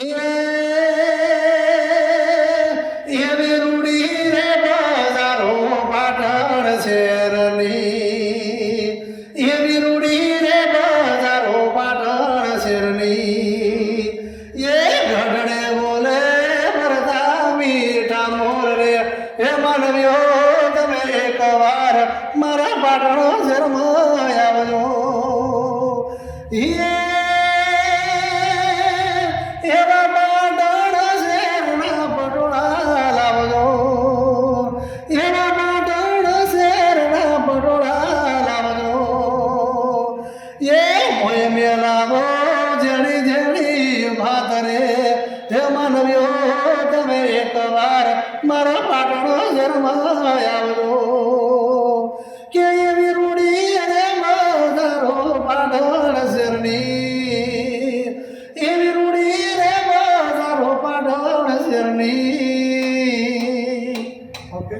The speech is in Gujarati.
એવી રૂડી રે બજારો પાટણ શેરની એવી રૂડી રે બજારો પાટણ શેરની એ ઘડડે બોલે ભરતા મીઠા મોર રે હે માનવ્યો તમે એકવાર મારા પાટણ શહેરમાં આવજો એવા પાટણ શહેરના પટોળા લાવજો એવા પાટણ શહેરના પટોળા લાવજો એ મોય મેલાવો જણી જણી ભાત રે હે માનવ્યો તમે એકવાર મારા પાટણ શહેરમાં આવજો કે એવી રૂડી અને મજારો પાટણ શહેરની એવી રૂડી રે મજારો પાટણ શહેરની. ઓકે.